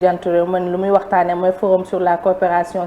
jantu réew man lu muy waxtaane mooy forum sur la coopération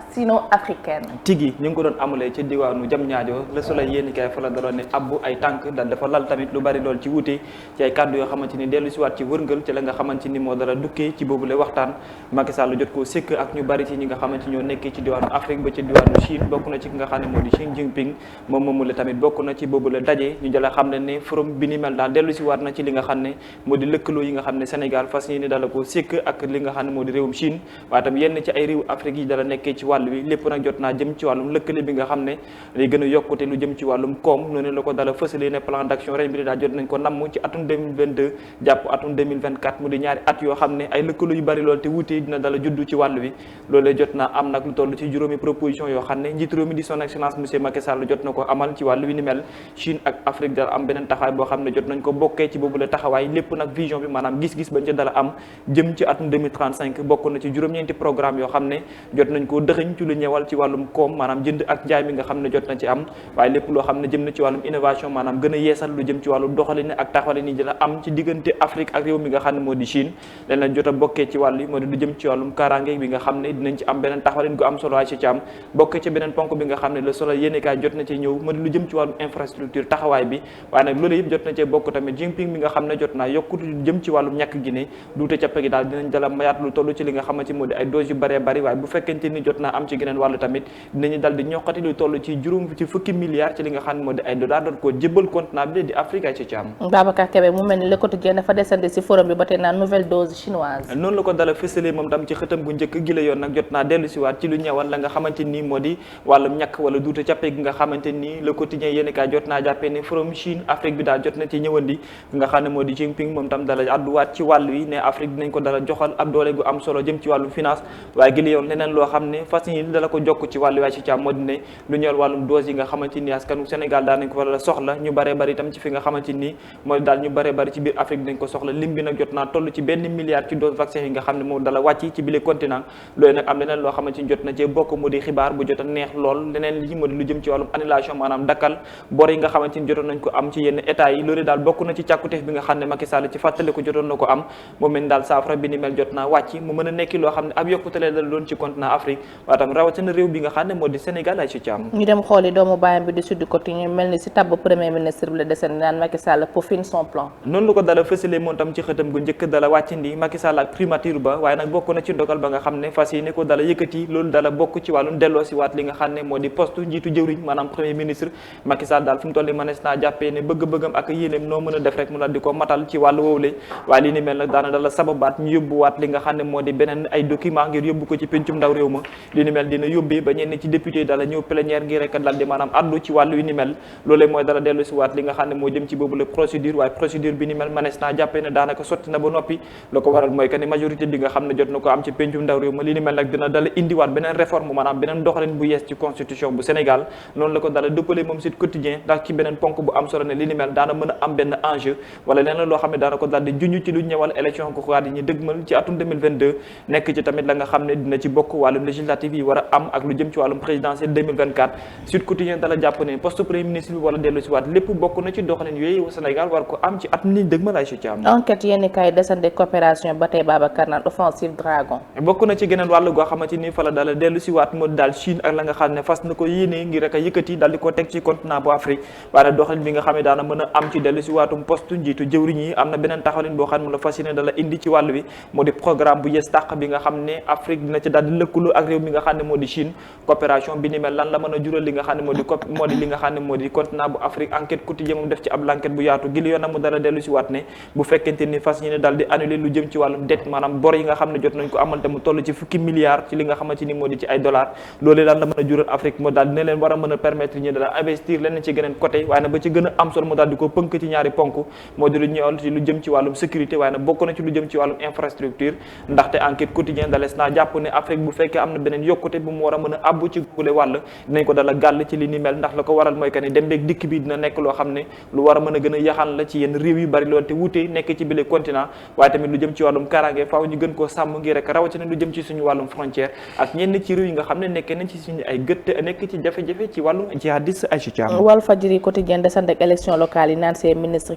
sino-africaine. tigi ñu ngi ko doon amalee ci diwaanu Diamniadio Le Soleil yéeni kaay fa la daloon ne abbu ay tànk dal dafa lal tamit lu bari lool ci wuute ci ay kàddu yoo xamante ni dellu si waat ci wërngal ci la nga xamante ni moo dara dukkee ci boobule waxtaan Macky Sall jot koo sëkk ak ñu bari ci ñi nga xamante ñoo nekkee ci diwaanu Afrique ba ci diwaanu Chine bokk na ci ki nga xam ne moo di Xi Jinping moom moomule tamit bokk na ci boobule daje ñu jëla xam ne forum bi ni mel daal dellu si waat na ci li nga xam ne moo di lëkkaloo yi nga xam ne Sénégal fas yéene dala koo sëkk ak li nga xam ne moo di réewum Chine waaye tam yenn ci ay réew Afrique yi dala nekkee ci wàll wi lépp nag jot naa jëm ci wàllum lëkkale bi nga xam ne day gën a yokkute lu jëm ci wàllum koom noonu la ko dala fësalee ne plan d'action ren bi daal jot nañ ko namm ci atum 2022 jàpp atum 2024 mu di ñaari at yoo xam ne ay lëkkaloo yu bari lool te wuute dina dala juddu ci wàll wi loolee jot naa am nag lu toll ci juróomi proposition yoo xam ne njiitu réew mi di son excellence monsieur Macky Sall jot na ko amal ci wàll wi ni mel Chine ak Afrique dala am beneen taxawaay boo xam ne jot nañ ko bokkee ci boobu la taxawaay lépp nag vision bi maanaam gis-gis bañ ca dala am jëm ci atum 2035 bokk na ci juróom-ñeenti programme yoo xam ne jot nañ koo dëxëñ ci lu ñëwal ci wàllum koom maanaam jënd ak njaay mi nga xam ne jot na ci am waaye lépp loo xam ne jëm na ci wàllum innovation maanaam gën a yeesal lu jëm ci wàllu doxalin ak taxawalin yi dina am ci diggante Afrique ak réew mi nga xam ne moo di Chine leen la jot a bokkee ci wàll yi moo di lu jëm ci wàllum kaaraange bi nga xam ne dinañ ci am beneen taxawalin gu am solo waaye ci am bokkee ci beneen ponk bi nga xam ne Le Soleil yéenekaay jot na ci ñëw moo di lu jëm ci wàllum infrastructure taxawaay bi waaye nag loolu yëpp jot na cee bokk tamit Jinping mi nga xam ne jot naa yokkut lu jëm ci wàllum ñàkk gi ne duute cappe gi daal dinañ dala mayaat lu toll ci li nga xamante moo di ay doses yu bëree bëri waaye bu fekkente ni jot naa am ci geneen wàllu tamit dinañu dal di ñoqati lu toll ci juróom ci fukki milliards ci li nga xam ne moo di ay dollars doon koo jébbal continent bi di Afrique ay ci am Babacar Kébé mu mel ni Le Quotidien dafa desandi si forum bi ba tey naan nouvelle dose chinoise noonu la ko dala fësalee moom tam ci xëtam bu njëkk gi la yoon nag jot naa dellu si waat ci lu ñëwal la nga xamante ni moo di wàllum ñàkk wala duute cappe gi nga xamante ni Le Quotidien yéen kaay jot naa jàppee ni forum Chine Afrique bi daal jot na ci ñëwandi nga xam ne moo di Jinping moom tam dala adduwaat ci wàll wi ne Afrique dinañ ko dala joxal ab doole gu am solo jëm ci wàllum finance waaye gi la yoon leneen loo xam ne fas yi dala ko jokk ci wàllu waay ci càmm moo di ne lu ñëwal wàllum dose yi nga xamante ni askanu Sénégal daal nañ ko wala soxla ñu bare bari itam ci fi nga xamante ni mooy daal ñu bare bari ci biir Afrique dinañ ko soxla lim bi nag jot naa toll ci benn milliard ci dose vaccin yi nga xam ne moom dala wàcc ci bile continent loolu nag am leneen loo xamante ni jot na cee bokk mu di xibaar bu jot a neex lool leneen li moo di lu jëm ci wàllum annulation maanaam dakkal bor yi nga xamante ni jotoon nañ ko am ci yenn état yi loolu daal bokk na ci càkkuteef bi nga xam ne Macky Sall ci fàttali ko jotoon na ko am moom mel daal saafara bi ni mel jot naa wàcc mu mën a nekki loo xam ne ab yokkutale la doon ci continent Afrique waaye tam rawatina réew bi nga xam ne moo di Sénégal ay ci am ñu dem xooli doomu bàyyam bi di Sud Quotidien mel ni si tabb premier ministre bi la deseen naan Macky Sall peaufine son plan noonu la ko dala fësalee moom tam ci xëtam gu njëkk dala wàccindi Macky Sall ak primature ba waaye nag bokk na ci ndogal ba nga xam ne fas yéene ko dala yëkkati loolu dala bokk ci wàllum delloo si waat li nga xam ne moo di poste njiitu jëwriñ maanaam premier ministre Macky Sall daal fi mu toll nii mënees naa jàppee ne bëgg-bëggam ak yéeneem noo mën a def rek mu daal di ko matal ci wàllu woowule waaye li ni mel nag daana dala sababaat ñu yóbbuwaat li nga xam ne moo di beneen ay document ngir yóbbu ko ci pencum ndaw réew ma li ni mel dina yóbbee ba ñenn ci député dala ñëw plénière ngir rek dal di maanaam addu ci wàllu yu ni mel loolee mooy dala dellu si waat li nga xam ne moo jëm ci boobu la procédure waaye procédure bi ni mel mënees naa jàppee ne daanaka sotti na ba noppi la ko waral mooy que ni majorité bi nga xam ne jot na ko am ci pencum ndaw réew ma li ni mel nag dina dala indiwaat beneen réforme maanaam beneen doxalin bu yees ci constitution bu Sénégal noonu la ko dala dëppale moom Sud Quotidien ndax ci beneen ponk bu am solo ne li ni mel daana mën a am benn enjeu wala leneen loo xam ne daana ko dal di junj ci lu ñëwal élection ko xaar yi ñu dëgmal ci atum 2022 nekk ci tamit la nga xam ne dina ci bokk wàllum législative yi war a am ak lu jëm ci wàllum présidentiel 2024 Sud Quotidien dala jàpp ne poste premier ministre bi wala dellu si waat lépp bokk na ci doxalin yooyu Sénégal war ko am ci at mi dëgmal ay ci am enquête yenn kay desande coopération ba tey Babacar naan offensive dragon bokk na ci geneen wàllu goo xamante ni fa la dala dellu si waat moo daal Chine ak la nga xam ne fas na ko yéenee ngir rek a yëkkati daal di ko teg ci continent bu Afrique waaye doxalin bi nga xam ne daana mën a am ci dellu si waatum poste njiitu jëwriñ yi am na beneen taxawalin boo xam ne mu la fas yéene dala indi ci wàllu wi moo di programme bu yes tàq bi nga xam ne Afrique dina ci daal di lëkkaloo ak réew mi nga xam ne moo di Chine coopération bi ni mel lan la mën a jural li nga xam ne moo di li nga xam ne moo di continent bu Afrique enquête quotidien moom def ci ab l'enquête bu yaatu gi li yoon na mu dala dellu si waat ne bu fekkente ni fas yéene daal di annuler lu jëm ci wàllum dette maanaam bor yi nga xam ne jot nañ ko amal te mu toll ci fukki milliards ci li nga xamante ni moo di ci ay dollars loolee lan la mën a jural Afrique moo daal dina leen war a mën a permettre ñu dala investir leneen ci geneen côté waaye nag ba ci gën a am solo mu daal di ko pënk ci ñaari ponk moo di lu ñëwal ci lu jëm ci wàllum sécurité waaye nag bokk na ci lu jëm ci wàllum infrastructure ndaxte enquête quotidien dales naa jàpp ne Afrique bu fekkee am na beneen yokkute bu mu war a mën a àbbu ci gule wàll dinañ ko dala gàll ci li ni mel ndax la ko waral mooy que ni dem beeg dikk bi dina nekk loo xam ne lu war a mën a gën a yaxaan la ci yenn réew yu bari loolu te wuute nekk ci bile continent waaye tamit lu jëm ci wàllum kaaraange faaw ñu gën koo sàmm ngir rek rawatina lu jëm ci suñu wàllum frontière ak ñenn ci réew yi nga xam ne nekkee nañ ci suñu ay gët nekk ci jafe-jafe ci wàllum jihadiste ay Thiam. Walfadjri quotidien descend ak élection locale yi naan ces ministres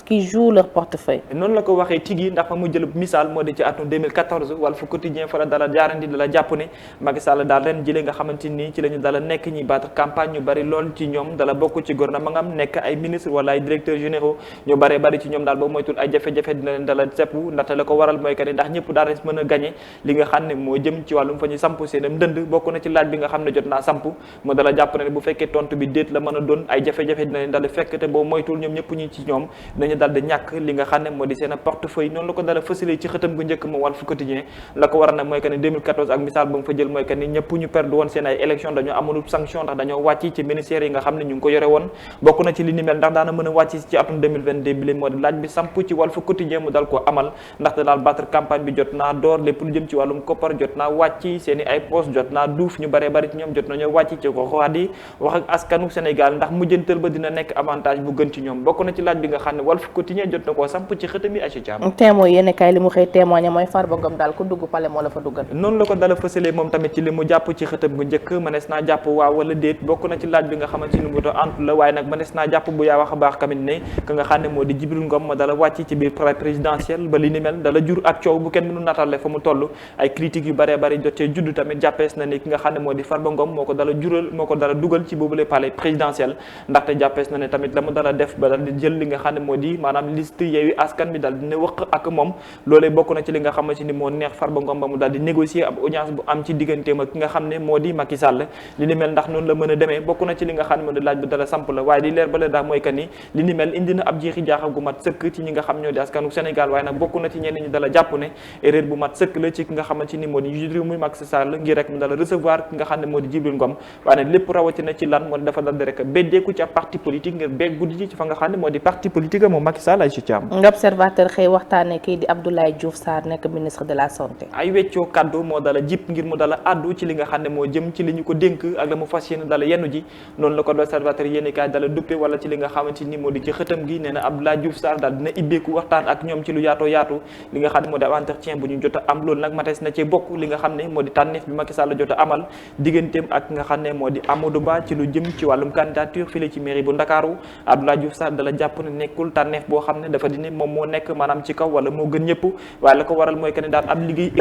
qui jouent leur portefeuille. noonu la ko waxee tigi ndax fa mu jël misaal moo di ci atum 2014 Walf Quotidien fa la dala jaarandi dala jàpp ne Macky Sall daal ren jile nga xamante ni ci la ñu dala nekk ñi battre campagne ñu bari lool ci ñoom dala bokk ci gouvernement ngam nekk ay ministre wala ay directeurs généraux ñu bari ci ñoom daal ba moytul ay jafe-jafe dina leen dala sepp ndaxte la ko waral mooy que ne ndax ñëpp daal mën a gagné li nga xam ne moo jëm ci wàllum fa ñu samp seenam ndënd bokk na ci laaj bi nga xam ne jot naa samp mu dala jàpp ne bu fekkee tontu bi déet la mën a doon ay jafe-jafe dina leen dal di fekk te boo moytul ñoom ñëpp ñi ci ñoom dañu dal di ñàkk li nga xam ne moo di seen portefeuille noonu la ko dala fësalee ci xëtam gu njëkk moom Walf Quotidien la ko waral nag mooy que ne 2014 ak misaal ba mu fa jël mooy que ni ñëpp ñu perdre woon seen ay élection dañoo amoon sanction ndax dañoo wàcc ci ministère yi nga xam ne ñu ngi ko yore woon bokk na ci li ni mel ndax daana mën a wàcc ci atum 2022 bi leen moo di laaj bi samp ci Walf Quotidien mu dal ko amal ndaxte daal battre campagne bi jot naa door lépp lu jëm ci wàllum koppar jot naa wàcc seen i ay poste jot naa duuf ñu bari ci ñoom jot nañoo wàcc ci ko wax di wax ak askanu Sénégal ndax mujjantal ba dina nekk avantage bu gën ci ñoom bokk na ci laaj bi nga xam ne Walf Quotidien jot na koo samp ci xëtam yi Aïcha Thiam témoin yéen kay li mu xëy témoigné mooy Farba Ngom daal ku dugg pale moo la fa duggal noonu la ko dala fësalee moom tamit ci li mu jàpp ci xëtam bu njëkk mënees naa jàpp waaw wala déet bokk na ci laaj bi nga xamante ni mu to antu la waaye nag mënees naa jàpp bu yaa wax a baax tamit ne ka nga xam ne moo di Djibril Ngom ma dala wàcc ci biir présidentielle ba li ni mel dala jur ak coow bu kenn mënu natale fa mu toll ay critiques yu bëree bëri jotee judd tamit jàppees na ni ki nga xam ne moo di Farba Ngom moo ko dala dugal ci boobule palais présidentiel ndaxte jàppees na ne tamit la mu dala def ba dal di jël li nga xam ne moo di maanaam liste Yewwi Askan Wi dal dina wëq ak moom loolee bokk na ci li nga xamante ni moo neex Farba Ngom ba mu dal di négocier ab audience bu am ci digganteem ak ki nga xam ne moo di Macky Sall li ni mel ndax noonu la mën a demee bokk na ci li nga xam ne moo di laaj bu dala samp la waaye di leer ba leer daal mooy que ni li ni mel indi na ab jeexi jaaxa gu mat sëkk ci ñi nga xam ñoo di askanu Sénégal waaye nag bokk na ci ñenn ñi dala jàpp ne erreur bu mat sëkk la ci ki nga xamante ni moo di njiitu réew muy Macky Sall ngir rek mu dala recevoir ki nga xam ne moo di Djibril Ngom waaye nag lépp rawatina ci lan moo di dafa dal di rek beddeeku ci ab parti politique ngir beeg guddi ci fa nga xam ne moo di parti politique moom Macky Sall ay Thiam L'Observateur xëy waxtaane kii di Abdoulaye Diouf Sarr nekk ministre de la santé ay weccoo kaddu moo dala jip ngir mu dala addu ci li nga xam ne moo jëm ci li ñu ko dénk ak la mu fas yéene dala yenn ji noonu la ko L'Observateur yéeni kaay dala duppe wala ci li nga xamante ni moo di ci xëtam gi nee na Abdoulaye Diouf Sarr daal dina ibbeeku waxtaan ak ñoom ci lu yaatoo yaatu li nga xam ne moo di ab entretien bu ñu jot a am loolu nag matees na ci bokk li nga xam ne moo di tànneef bi Macky Sall jot a amal digganteem ak nga xam ne moo di Amadou Ba ci lu jëm ci wàllum candidature fii ci mairie bu Ndakaaru Abdoulaye Diouf Sarr dala jàpp ne nekkul tànneef boo xam ne dafa di ne moom moo nekk maanaam ci kaw wala moo gën ñëpp waaye la ko waral mooy que ne daal ab liggéey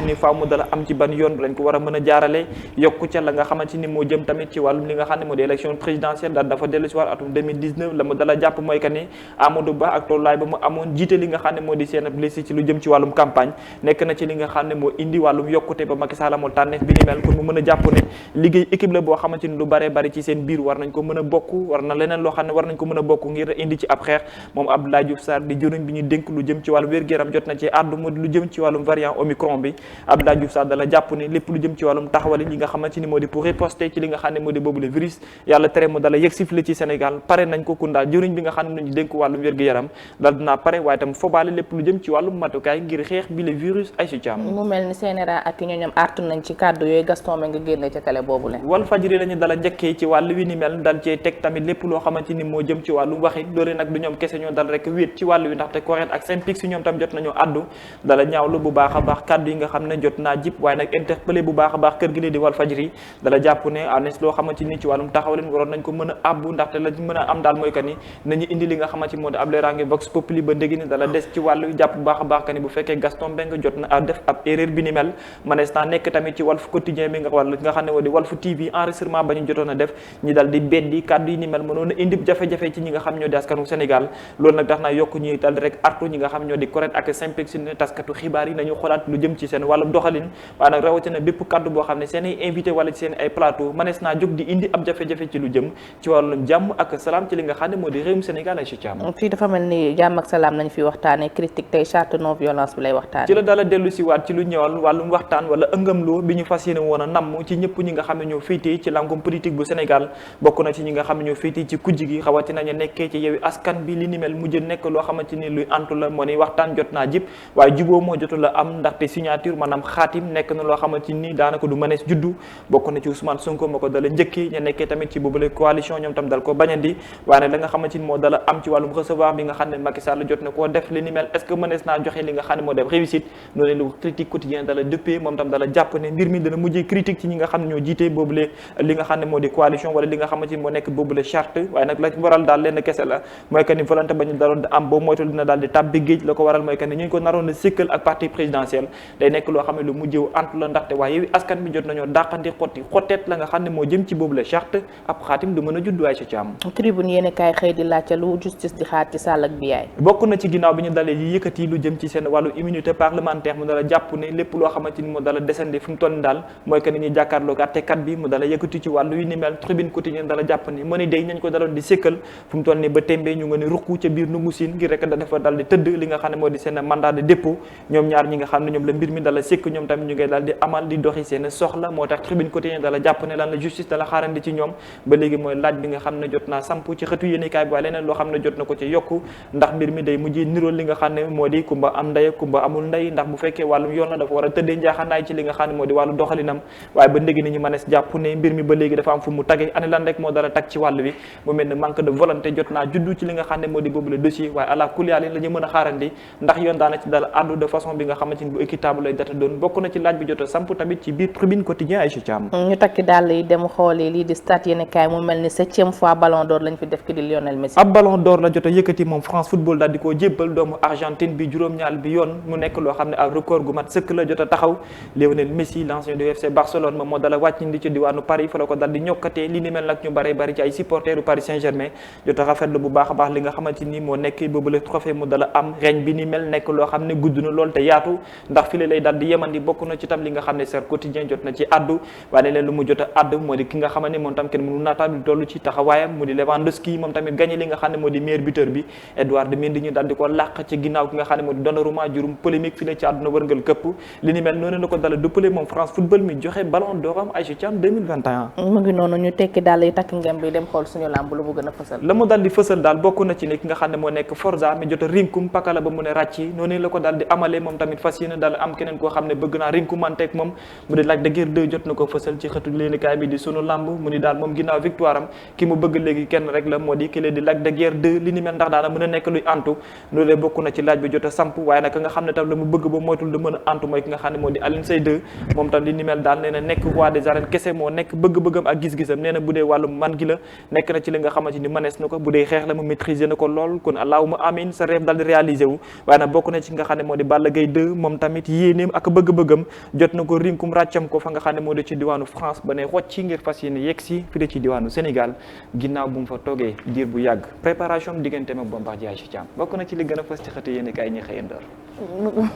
ni faaw mu dala am ci ban yoon lañ ko war a mën a jaarale yokku ca la nga xamante ni moo jëm tamit ci wàllum li nga xam ne moo di élection présidentielle daal dafa dellu si waat atum 2019 la mu dala jàpp mooy que ne Amadou Ba ak tolluwaay ba mu amoon jiite li nga xam ne moo di seen blessé ci lu jëm ci wàllum campagne nekk na ci li nga xam ne moo indi wàllum yokkute ba Macky Sall amoon tànneef bi ni mel kon mu mën a jàpp ne liggéey équipe la boo xamante ni lu bare bari ci seen biir war nañ ko mën a bokk war na leneen loo xam ne war nañ ko mën a bokk ngir indi ci ab xeex moom Abdoulaye Diouf Sarr di jëriñ bi ñu dénk lu jëm ci wàllum wér-gu-yaram jot na ci àddu moo di lu jëm ci wàllum variant Omicron bi Abdoulaye Diouf Sarr dala jàpp ne lépp lu jëm ci wàllum taxawali li nga xamante ni moo di pour riposter ci li nga xam ne moo di boobu le virus yàlla tere mu dala yegg sifle ci Sénégal pare nañ ko kundaal jëriñ bi nga xam ne nañu dénk wàllum wér-gu-yaram dal dinaa pare waaye tam fobaale lépp lu jëm ci wàllum matukaay ngir xeex bi le virus ay si càmm mu mel ni CNRA ak ñooñam artu nañ ci kàddu yooyu Gaston ma nga génne ca télé boobu le Walf Fadjri lañu dala njëkkee ci wàllu wi ni mel dal cee teg tamit lépp loo xamante ni moo jëm ci wàllum waxi loolu nag du ñoom kese ñoo dal rek wéet ci wàllu wi ndaxte Corrède ak Synpics si ñoom tam jot nañoo addu dala ñaawlu bu baax a baax kàddu yi nga xam ne jot naa jip waaye nag interpellé bu baax a baax kër gi lee di Walf Fadjri dala jàpp ne anes loo xamante ni ci wàllum taxaw leen waroon nañ ko mën a abbu ndaxte la mën a am daal mooy que ni nañu indi li nga xamante moo di ab leeraange vox populi ba ndégi ni dala des ci wàllu jàpp bu baax a baax que ni bu fekkee Gaston Mbengue jot na def ab erreur bi ni mel manees naa nekk tamit ci Walf Quotidien bi nga xam ne moo di Walf TV enregistrement ba ñu jotoon a def ñi dal di beddi kàddu yi ni mel mënoon a indi jafe-jafe ci ñi nga xam ñoo di askanu Sénégal loolu nag tax naa yokk ñuy dal rek artu ñi nga xam ñoo di Corrède ak Synpics ne taskatu xibaar yi nañu xoolaat lu jëm ci seen wàllum doxalin waaye nag rawatina bépp kàddu boo xam ne seen ay invité wala ci seen ay plateau manees naa jóg di indi ab jafe-jafe ci lu jëm ci wàllum jàmm ak salaam ci li nga xam ne moo di réewum Sénégal ay ci am fii dafa mel ni jàmm ak salaam lañ fi waxtaane critique tey charte non violence bi lay waxtaane ci la dala dellu si waat ci lu ñëwal wàllum waxtaan wala ëngamloo bi ñu fas yéene woon a namm ci ñëpp ñi nga xam ne ñoo féetee ci langum politique bu Sénégal bokk na ci ñi nga xam ne ñoo féetee ci kujj gi xawati nañu nekkee ci Yewwi Askan bi li ni mel mujj nekk loo xamante ni luy antu la moo ni waxtaan jot naa jib waaye juboo moo jotu la am ndaxte signature maanaam xaatim nekk na loo xamante ni daanaka du mënees juddu bokk na ci Ousmane Sonko moo ko dala njëkkee ña nekkee tamit ci boobule coalition ñoom tam dal ko bañandi waaye nag la nga xamante ni moo dala am ci wàllum recevoir bi nga xam ne Macky Sall jot na koo def li ni mel est-ce que mënees naa joxe li nga xam ne moo def réussite noonu lu critique quotidien dala dëppee moom tam dala jàpp ne mbir mi dana mujjee critique ci ñi nga xam ne ñoo jiitee boobule li nga xam ne moo di coalition wala li nga xamante ni moo nekk boobule charte waaye nag la waral daal lenn kese la mooy que ni volonté ba ñu daloon am boo moytul dina daal di tàbbi géej la ko waral mooy que ni ñu ko naroon a sikkal ak parti présidentiel day nekk loo xam ne lu mujjëw antu la ndaxte waaye Yewwi Askan Wi jot nañoo dàqandi xotteet la nga xam ne moo jëm ci boobu la charte ab xaatim du mën a juddu ay ci am. tribune yéen kaay xëy di laajte lu justice di xaar ci Sall ak Biaye. bokk na ci ginnaaw bi ñu dalee yi yëkkati lu jëm ci seen wàllu immunité parlementaire mu dala jàpp ne lépp loo xamante ni moo dala desandi fu mu toll ni daal mooy que ni ñuy jàkkaarloo àttekat bi mu dala yëkkati ci wàllu yu ni mel tribune quotidien dala jàpp ni moo ni day nañ ko daloon di sékkal fu mu toll ni ba témbee ñu nga ne ruqu ca biir nungu siin ngir rek da dafa dal di tëdd li nga xam ne moo di seen mandat de dépôt ñoom ñaar ñi nga xam ne ñoom la mbir mi dala sékk ñoom tamit ñu ngay daal di amal di doxi seen soxla moo tax tribune quotidien dala jàpp ne lan la justice dala xaarandi ci ñoom ba léegi mooy laaj bi nga xam ne jot naa samp ci xëtu yéenekaay bi waaye leneen loo xam ne jot na ko ci yokku ndax mbir mi day mujjee nirool li nga xam ne moo di kumba am ndey kumba amul ndey ndax bu fekkee wàllum yoon la dafa war a tëddee njaaxanaay ci li nga xam ne moo di wàllu doxalinam waaye ba léegi ni ñu mënees jàpp ne mbir mi ba léegi dafa am fu mu tagee ani lan rek moo dala tag ci wàll bi mu mel ne manque de volonté jot naa juddu ci li nga xam ne moo di boobu le dossier waaye àla kuliyaali la ñu mën a xaarandi ndax yoon daana ci dal addu de façon bi nga xamante ni bu équitable lay data doon bokk na ci laaj bi jot a samp tamit ci biir tribune quotidien ay Thiam ñu takki dàll yi dem xooli lii di stade yéenekaay mu mel ni 7e fois ballon d'or lañ fi def ki di Lionel Messi. ab ballon d'or la jot a yëkkati moom France Football daal di koo jébbal doomu Argentine bi juróom-ñaar bi yoon mu nekk loo xam ne ak record gu mat sëkk la jot a taxaw Lionel Messi l'ancien du FC Barcelone moom moo dala wàcc ndi ci diwaanu Paris fa la ko dal di ñokkatee li ni mel nag ñu bari ci ay supporters u Paris Saint-Germain jot a rafetlu bu baax a baax li nga xamante ni moo nekk boobu le trophée mu dala am reñ bi ni mel nekk loo xam ne gudd na lool te yaatu ndax fi lay dal di yemandi bokk na ci tam li nga xam ne Star Quotidien jot na ci addu waaye leen lu mu jot a addu moo di ki nga xam ne moom tam kenn mënu naataal di toll ci taxawaayam mu di Lewandowski moom tamit gagné li nga xam ne moo di meilleur buteur bi Edouard Mendy ñu daal di ko làq ci ginnaaw ki nga xam ne moo di Donnarumma jurum polémique fi la ci àdduna wërngal këpp li ni mel noonu la ko dala duppale moom France Football mi joxe ballon d'or am Aïcha Thiam 2021 mu ngi noonu ñu tekki daal yi takk ngem bi dem xool suñu làmb lu mu gën a fësal la mu dal di fësal daal bokk na ci ne ki nga xam ne moo nekk Forza mi jot a rinkum pakala ba mu ne ràcci noonu la ko daal di amalee moom tamit fas yéene daal am keneen koo xam ne bëgg naa rinkumanteeg moom mu di Lac de Guiers 2 jot na ko fësal ci xëtu léenikaay bi di sunu làmb mu ni daal moom ginnaaw victoire am ki mu bëgg léegi kenn rek la moo di ki lee di Lac de Guiers 2 li ni mel ndax daana mën a nekk luy antu loolu lee bokk na ci laaj bi jot a samp waaye nag nga xam ne tam la mu bëgg ba moytul du mën a antu mooy ki nga xam ne moo di Alioune Seye 2 moom tam li ni mel daal nee na nekk roi des arènes kese moo nekk bëgg-bëggam ak gis-gisam nee na bu dee wàllu man gi la nekk na ci li nga xamante ni manees na ko bu dee xeex la mu maîtriser na ko lool kon allahuma amin sa rêve daal di réaliser wu waaye nag bokk na ci nga xam ne moo di Balla Gaye 2 moom tamit yéeneem ak bëgg-bëggam jot na ko rinkum ràccam ko fa nga xam ne moo di ci diwaanu France ba ne xocc ci ngir fas yéene yegg si fi de ci diwaanu Sénégal ginnaaw bu mu fa toogee diir bu yàgg préparation digganteem ak Bombardier ci Thiam bokk na ci li gën a fës ci xëte yéen kaay ñi xëyandoor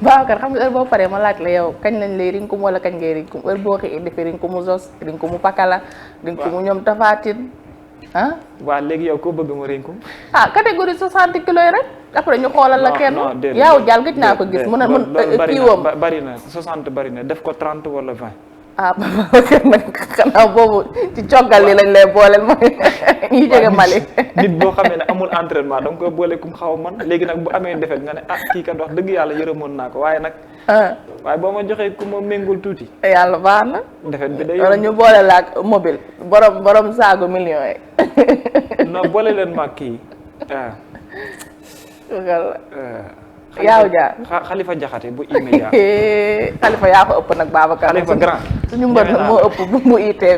Babacar xam nga heure boo paree ma laaj la yow kañ lañ lay rinkum wala kañ ngay rinkum heure boo xëy indi fi rinkumu Zos rinkumu Pakala rinkumu ñoom Tafatine ah waaw léegi yow koo bëgg ma rinkum catégorie 60 kilos yi rek après ñu xoolal la kenn yow jàll gëj naa ko gis mun a mun kiiwam bari na 60 bari na def ko 30 wala 20 Babacar nag xanaa boobu ci coggal li lañ lay booleel mooy ñi jóge Mali nit boo xamee ne amul entraînement da nga koy boole kum xaw a man léegi nag bu amee defet nga ne kii kat wax dëgg yàlla yërëmoon naa ko waaye nag waaye boo ma joxee ku ma méngul tuuti yàlla baax na defet bi day wala ñu boole la ak mobile borom saagu millions yi non boole leen ma kii yaaw jaar Xalifa Jaxate bu immédiat Xalifa yaa ko ëpp nag Babacar Xalifa grand suñu mbër moo ëpp bu mu itee